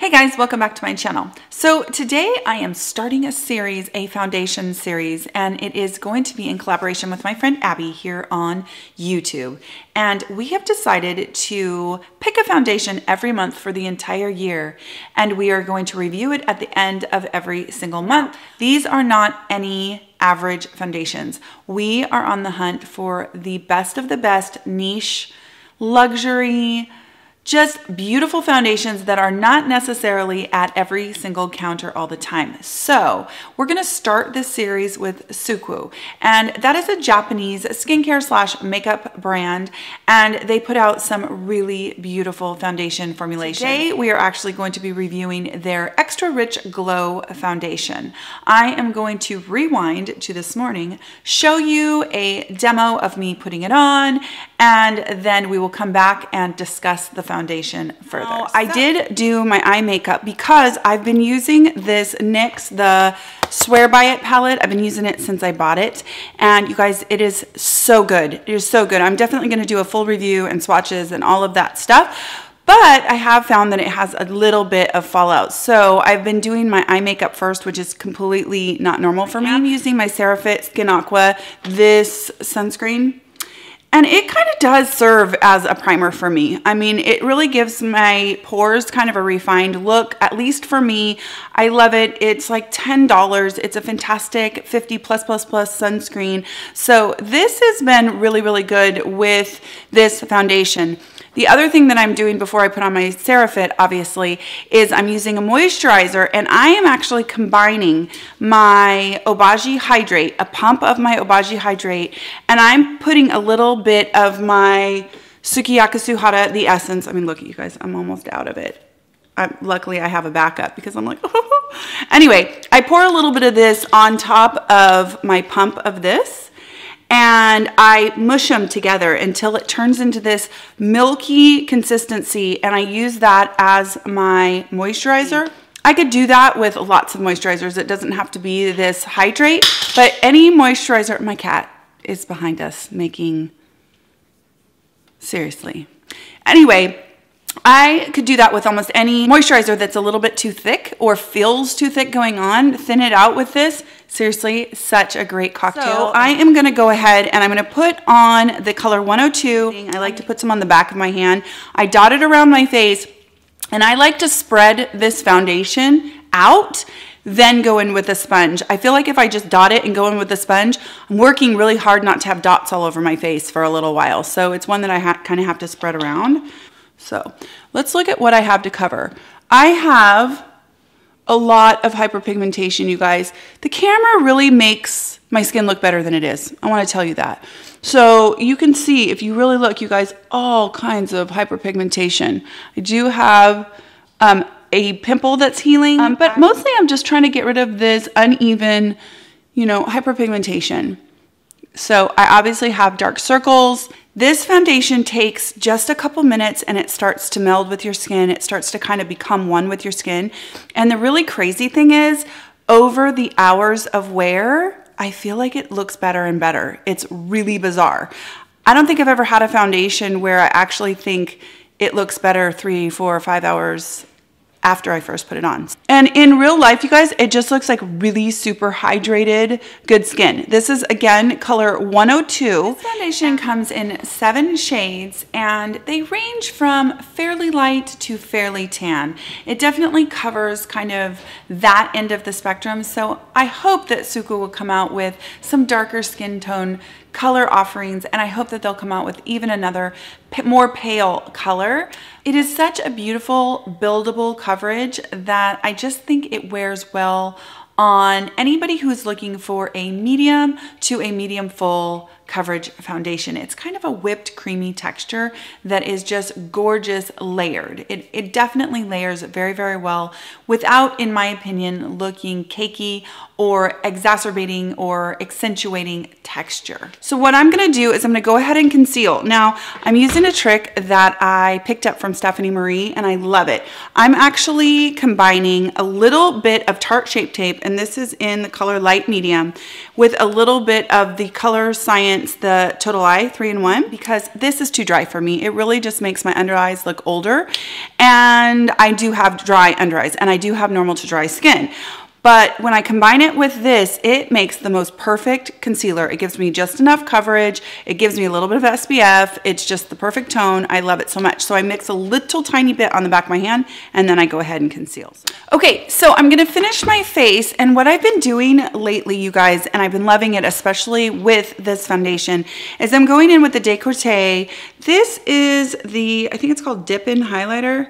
Hey guys, welcome back to my channel. So today I am starting a series, a foundation series, and it is going to be in collaboration with my friend Abby here on YouTube. And we have decided to pick a foundation every month for the entire year, and we are going to review it at the end of every single month. These are not any average foundations. We are on the hunt for the best of the best niche, luxury, just beautiful foundations that are not necessarily at every single counter all the time. So we're gonna start this series with Suqqu, and that is a Japanese skincare slash makeup brand, and they put out some really beautiful foundation formulations. Today we are actually going to be reviewing their Extra Rich Glow foundation. I am going to rewind to this morning, show you a demo of me putting it on, and then we will come back and discuss the foundation further. I did do my eye makeup because I've been using this NYX, the Swear By It palette. I've been using it since I bought it, and you guys, it is so good. It is so good. I'm definitely going to do a full review and swatches and all of that stuff. But I have found that it has a little bit of fallout. So I've been doing my eye makeup first, which is completely not normal for me. I'm using my CeraVit Skin Aqua, this sunscreen. And it kind of does serve as a primer for me. I mean, it really gives my pores kind of a refined look, at least for me. I love it. It's like $10. It's a fantastic 50+++ sunscreen. So this has been really, really good with this foundation. The other thing that I'm doing before I put on my CeraVit, obviously, is I'm using a moisturizer, and I am actually combining my Obagi Hydrate, a pump of my Obagi Hydrate, and I'm putting a little bit of my Sukoyaka Suhada, the essence. I mean, look at you guys, I'm almost out of it. Luckily, I have a backup because I'm like, oh. Anyway, I pour a little bit of this on top of my pump of this, and I mush them together until it turns into this milky consistency, and I use that as my moisturizer. I could do that with lots of moisturizers. It doesn't have to be this hydrate, but any moisturizer. My cat is behind us making, seriously. Anyway, I could do that with almost any moisturizer that's a little bit too thick or feels too thick going on. Thin it out with this. Seriously, such a great cocktail. So I am going to go ahead and I'm going to put on the color 102. I like to put some on the back of my hand. I dot it around my face, and I like to spread this foundation out, then go in with a sponge. I feel like if I just dot it and go in with a sponge, I'm working really hard not to have dots all over my face for a little while. So it's one that I kind of have to spread around. So let's look at what I have to cover. I have a lot of hyperpigmentation, you guys. The camera really makes my skin look better than it is. I want to tell you that. So you can see, if you really look, you guys, all kinds of hyperpigmentation. I do have a pimple that's healing, but mostly I'm just trying to get rid of this uneven, hyperpigmentation. So I obviously have dark circles. This foundation takes just a couple minutes and it starts to meld with your skin. It starts to kind of become one with your skin. And the really crazy thing is, over the hours of wear, I feel like it looks better and better. It's really bizarre. I don't think I've ever had a foundation where I actually think it looks better 3, 4, 5 hours after I first put it on. And in real life, you guys, it just looks like really super hydrated, good skin. This is, again, color 102. This foundation comes in 7 shades, and they range from fairly light to fairly tan. It definitely covers kind of that end of the spectrum, so I hope that Suqqu will come out with some darker skin tone color offerings, and I hope that they'll come out with even another more pale color. It is such a beautiful buildable coverage that I just think it wears well on anybody who's looking for a medium to a medium full coverage foundation. It's kind of a whipped creamy texture that is just gorgeous layered. It definitely layers very, very well without, in my opinion, looking cakey or exacerbating or accentuating texture. So what I'm gonna do is I'm gonna go ahead and conceal. Now, I'm using a trick that I picked up from Stephanie Marie, and I love it. I'm actually combining a little bit of Tarte Shape Tape, and this is in the color light medium, with a little bit of the Colorscience Colorscience, the Total Eye 3-in-1, because this is too dry for me. It really just makes my under eyes look older. And I do have dry under eyes, and I do have normal to dry skin. But when I combine it with this, it makes the most perfect concealer. It gives me just enough coverage. It gives me a little bit of SPF. It's just the perfect tone. I love it so much. So I mix a little tiny bit on the back of my hand, and then I go ahead and conceal. Okay, so I'm gonna finish my face, and what I've been doing lately, you guys, and I've been loving it, especially with this foundation, is I'm going in with the Decorte. This is the, I think it's called Dip In Highlighter.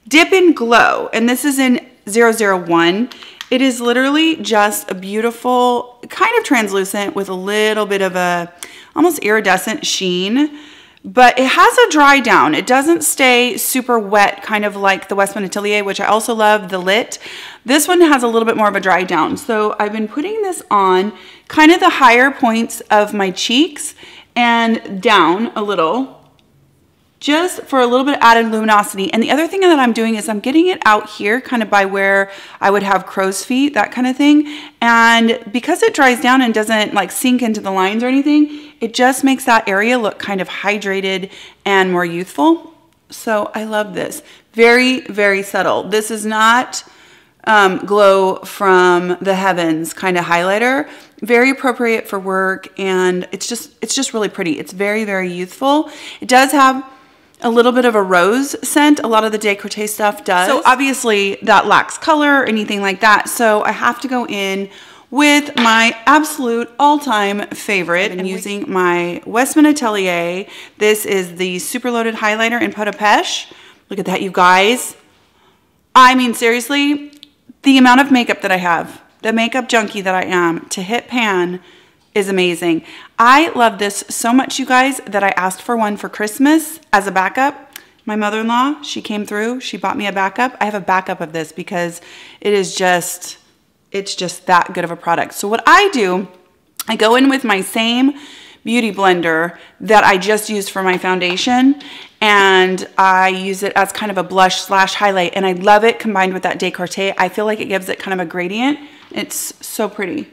Dip In Glow, and this is in 001. It is literally just a beautiful, kind of translucent with a little bit of a almost iridescent sheen, but it has a dry down. It doesn't stay super wet, kind of like the Westman Atelier, which I also love, the Lit. This one has a little bit more of a dry down. So I've been putting this on kind of the higher points of my cheeks and down a little, just for a little bit of added luminosity. And the other thing that I'm doing is I'm getting it out here kind of by where I would have crow's feet, that kind of thing. And because it dries down and doesn't like sink into the lines or anything, it just makes that area look kind of hydrated and more youthful. So I love this. Very, very subtle. This is not Glow from the Heavens kind of highlighter. Very appropriate for work, and it's just really pretty. It's very, very youthful. It does have a little bit of a rose scent. A lot of the Decorte stuff does. So obviously that lacks color or anything like that. So I have to go in with my absolute all-time favorite and using my Westman Atelier. This is the SuperLoaded highlighter in Peau de Peche. Look at that, you guys. I mean, seriously, the amount of makeup that I have, the makeup junkie that I am, to hit pan is amazing. I love this so much, you guys, that I asked for one for Christmas as a backup. My mother-in-law, she came through, she bought me a backup. I have a backup of this because it is just, it's just that good of a product. So what I do, I go in with my same beauty blender that I just used for my foundation, and I use it as kind of a blush slash highlight, and I love it combined with that Decorte. I feel like it gives it kind of a gradient. It's so pretty.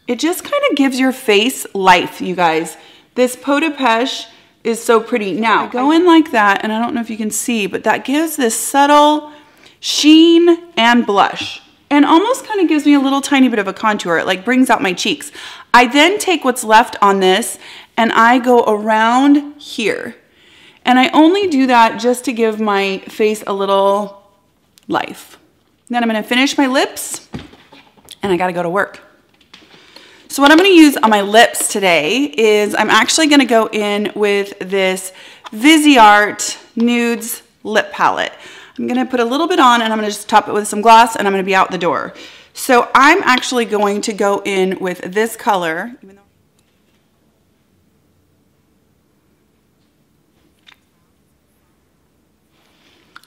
It just kind of gives your face life, you guys. This Peau de Peche is so pretty. Now, I go in like that, and I don't know if you can see, but that gives this subtle sheen and blush, and almost kind of gives me a little tiny bit of a contour. It like brings out my cheeks. I then take what's left on this, and I go around here. And I only do that just to give my face a little life. Then I'm gonna finish my lips, and I gotta go to work. So what I'm going to use on my lips today is I'm actually going to go in with this Viseart Nudes lip palette. I'm going to put a little bit on, and I'm going to just top it with some gloss, and I'm going to be out the door. So I'm actually going to go in with this color.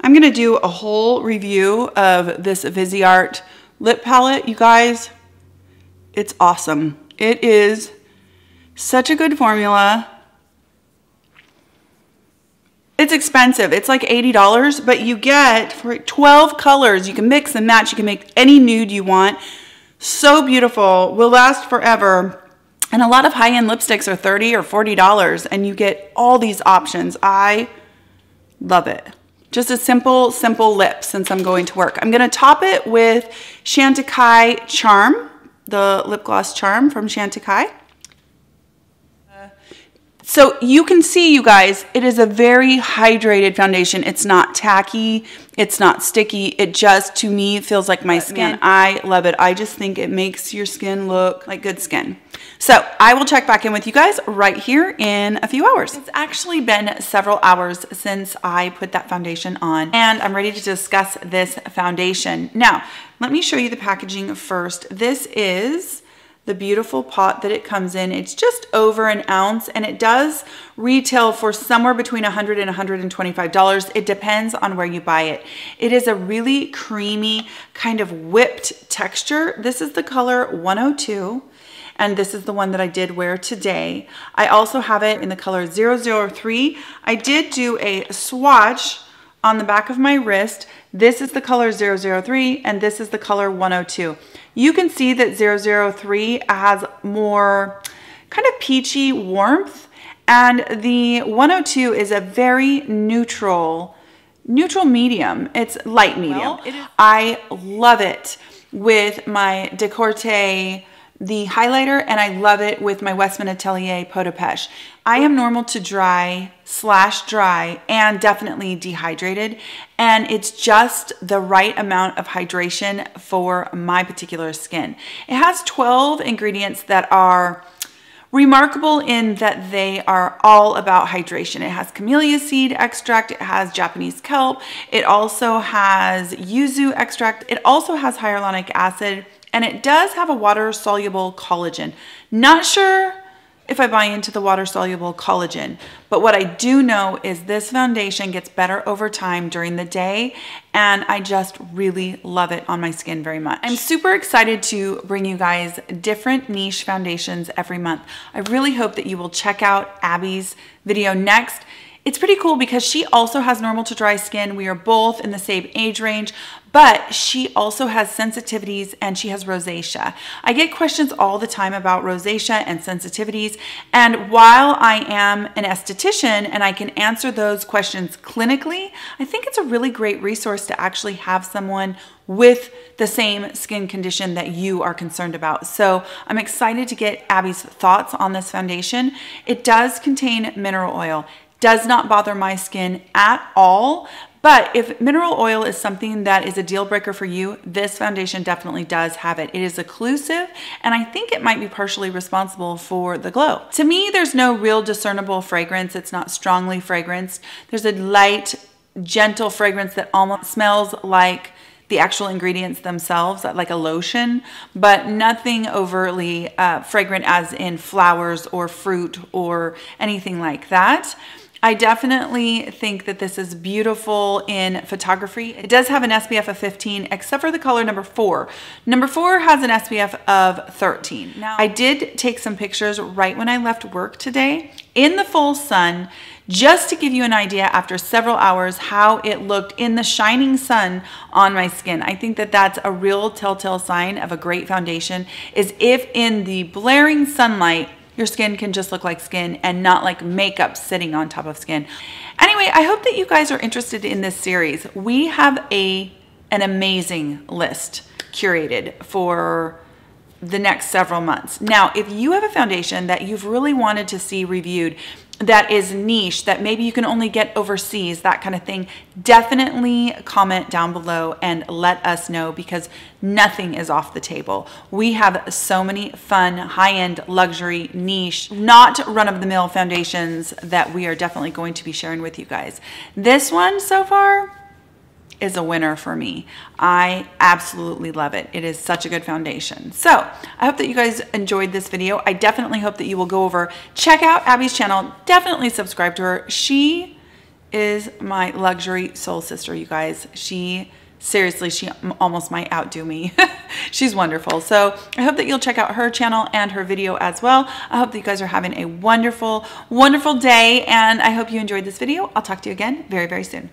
I'm going to do a whole review of this Viseart lip palette, you guys. It's awesome. It is such a good formula. It's expensive. It's like $80, but you get for 12 colors. You can mix and match. You can make any nude you want. So beautiful. Will last forever. And a lot of high-end lipsticks are $30 or $40, and you get all these options. I love it. Just a simple, simple lip since I'm going to work. I'm going to top it with Chantecaille Charm, the lip gloss charm from Chantecaille. So you can see, you guys, it is a very hydrated foundation. It's not tacky, it's not sticky. It just, to me, feels like my skin. I love it. I just think it makes your skin look like good skin. So I will check back in with you guys right here in a few hours. It's actually been several hours since I put that foundation on, and I'm ready to discuss this foundation. Now, let me show you the packaging first. This is the beautiful pot that it comes in. It's just over an ounce, and it does retail for somewhere between $100 and $125. It depends on where you buy it. It is a really creamy, kind of whipped texture. This is the color 102. And this is the one that I did wear today. I also have it in the color 003. I did do a swatch on the back of my wrist. This is the color 003, and this is the color 102. You can see that 003 has more kind of peachy warmth. And the 102 is a very neutral medium. It's light medium. I love it with my Decorte, the highlighter, and I love it with my Westman Atelier Peau de Peche. I am normal to dry / dry and definitely dehydrated, and it's just the right amount of hydration for my particular skin. It has 12 ingredients that are remarkable in that they are all about hydration. It has camellia seed extract, it has Japanese kelp, it also has yuzu extract, it also has hyaluronic acid, and it does have a water-soluble collagen. Not sure if I buy into the water-soluble collagen, but what I do know is this foundation gets better over time during the day, and I just really love it on my skin very much. I'm super excited to bring you guys different niche foundations every month. I really hope that you will check out Abby's video next. It's pretty cool because she also has normal to dry skin. We are both in the same age range, but she also has sensitivities and she has rosacea. I get questions all the time about rosacea and sensitivities. And while I am an esthetician and I can answer those questions clinically, I think it's a really great resource to actually have someone with the same skin condition that you are concerned about. So I'm excited to get Abby's thoughts on this foundation. It does contain mineral oil. Does not bother my skin at all. But if mineral oil is something that is a deal breaker for you, this foundation definitely does have it. It is occlusive, and I think it might be partially responsible for the glow. To me, there's no real discernible fragrance. It's not strongly fragranced. There's a light, gentle fragrance that almost smells like the actual ingredients themselves, like a lotion, but nothing overtly fragrant as in flowers or fruit or anything like that. I definitely think that this is beautiful in photography. It does have an SPF of 15, except for the color number 4. Number 4 has an SPF of 13. Now, I did take some pictures right when I left work today in the full sun, just to give you an idea after several hours how it looked in the shining sun on my skin. I think that that's a real telltale sign of a great foundation, is if in the blaring sunlight, your skin can just look like skin and not like makeup sitting on top of skin. Anyway, I hope that you guys are interested in this series. We have an amazing list curated for the next several months. Now, if you have a foundation that you've really wanted to see reviewed, that is niche, that maybe you can only get overseas, that kind of thing, definitely comment down below and let us know, because nothing is off the table. We have so many fun, high-end, luxury, niche, not run-of-the-mill foundations that we are definitely going to be sharing with you guys. This one so far is a winner for me. I absolutely love it. It is such a good foundation. So I hope that you guys enjoyed this video. I definitely hope that you will go over, check out Abby's channel, definitely subscribe to her. She is my luxury soul sister, you guys. Seriously, she almost might outdo me. She's wonderful. So I hope that you'll check out her channel and her video as well. I hope that you guys are having a wonderful, wonderful day, and I hope you enjoyed this video. I'll talk to you again very, very soon.